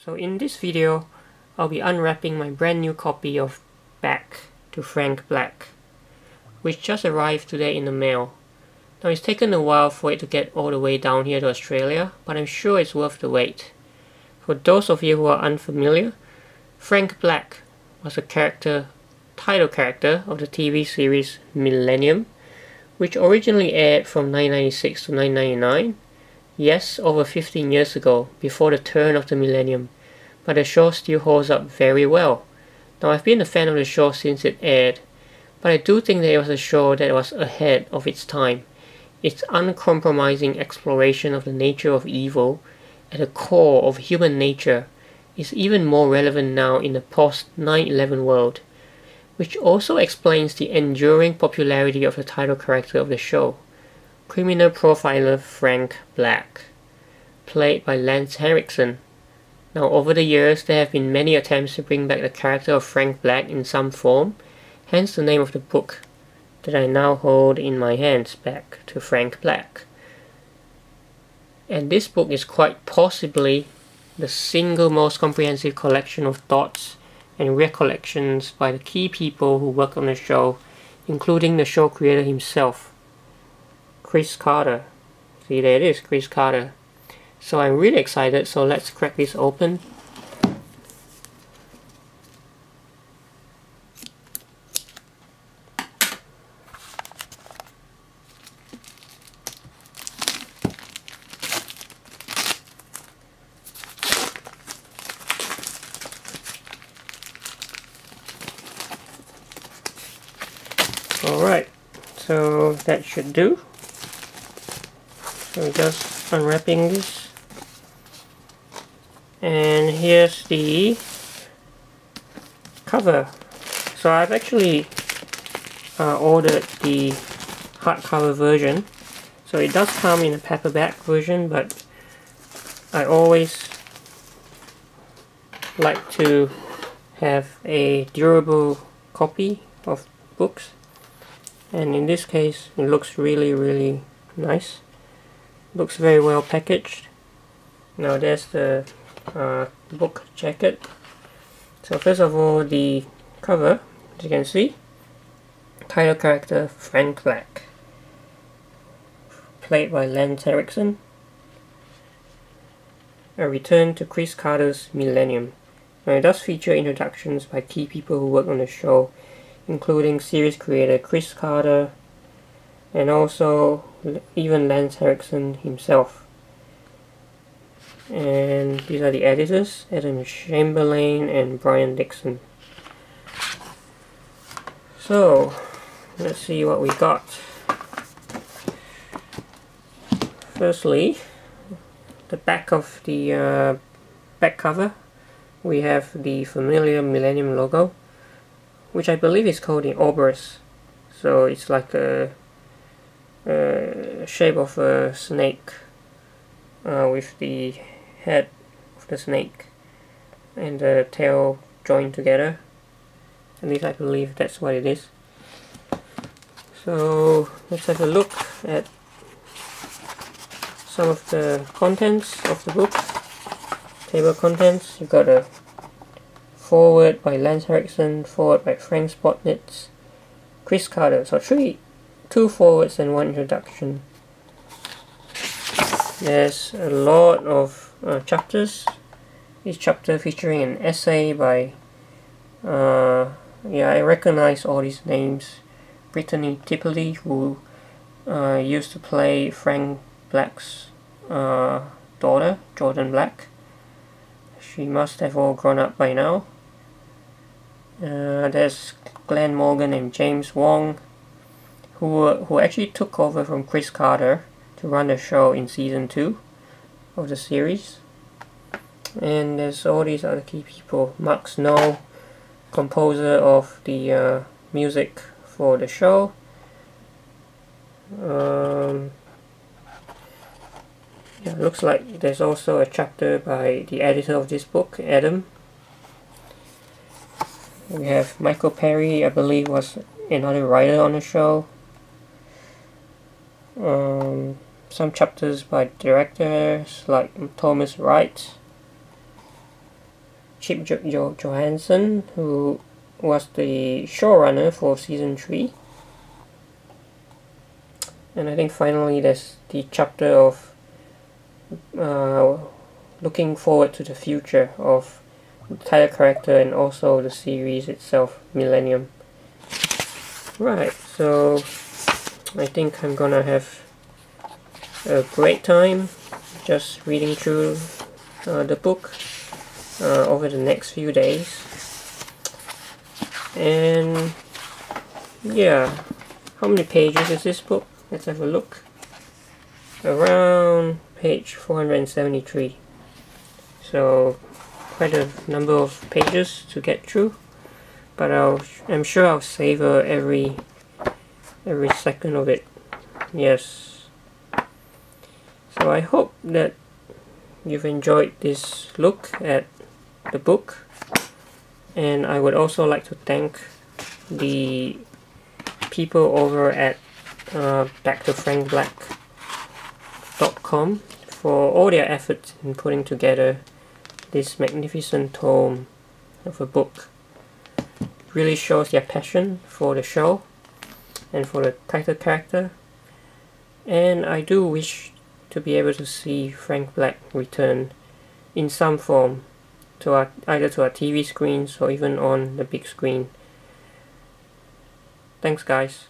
So in this video, I'll be unwrapping my brand new copy of Back to Frank Black, which just arrived today in the mail. Now it's taken a while for it to get all the way down here to Australia, but I'm sure it's worth the wait. For those of you who are unfamiliar, Frank Black was a title character of the TV series Millennium, which originally aired from 1996 to 1999. Yes, over 15 years ago, before the turn of the millennium, but the show still holds up very well. Now I've been a fan of the show since it aired, but I do think that it was a show that was ahead of its time. Its uncompromising exploration of the nature of evil at the core of human nature is even more relevant now in the post-9/11 world, which also explains the enduring popularity of the title character of the show, criminal profiler Frank Black, played by Lance Henriksen. Now over the years there have been many attempts to bring back the character of Frank Black in some form, hence the name of the book that I now hold in my hands, Back to Frank Black. And this book is quite possibly the single most comprehensive collection of thoughts and recollections by the key people who worked on the show, including the show creator himself, Chris Carter. See, there it is, Chris Carter. So I'm really excited, so let's crack this open. Alright, so that should do. So just unwrapping this. And here's the cover. So I've actually ordered the hardcover version. So it does come in a paperback version, but I always like to have a durable copy of books. And in this case, it looks really nice. Looks very well packaged. Now there's the book jacket. So first of all, the cover, as you can see, title character Frank Black, played by Lance Henriksen. A return to Chris Carter's Millennium. Now it does feature introductions by key people who worked on the show, including series creator Chris Carter, and also even Lance Henriksen himself. And these are the editors, Adam Chamberlain and Brian Dixon. So, let's see what we got. Firstly, the back of the back cover, we have the familiar Millennium logo, which I believe is called the obverse. So it's like a shape of a snake with the head of the snake and the tail joined together. At least I believe that's what it is. So let's have a look at some of the contents of the book. Table contents. You've got a foreword by Lance Henriksen, foreword by Frank Spotnitz, Chris Carter. So two forewords and one introduction. There's a lot of chapters. Each chapter featuring an essay by I recognize all these names. Brittany Tippley, who used to play Frank Black's daughter, Jordan Black. She must have all grown up by now. There's Glenn Morgan and James Wong, who actually took over from Chris Carter to run the show in season 2 of the series. And there's all these other key people. Mark Snow, composer of the music for the show. Yeah, looks like there's also a chapter by the editor of this book, Adam. We have Michael Perry, I believe was another writer on the show. Some chapters by directors like Thomas Wright. Chip Johansson, who was the showrunner for season 3. And I think finally there's the chapter of looking forward to the future of the title character and also the series itself, Millennium. Right, so I think I'm gonna have a great time just reading through the book over the next few days. And yeah, how many pages is this book? Let's have a look. Around page 473. So quite a number of pages to get through, but I'm sure I'll savor every second of it. Yes. So I hope that you've enjoyed this look at the book, and I would also like to thank the people over at backtofrankblack.com for all their efforts in putting together this magnificent tome of a book. It really shows their passion for the show and for the title character, and I do wish to be able to see Frank Black return in some form to either to our TV screens or even on the big screen. Thanks guys.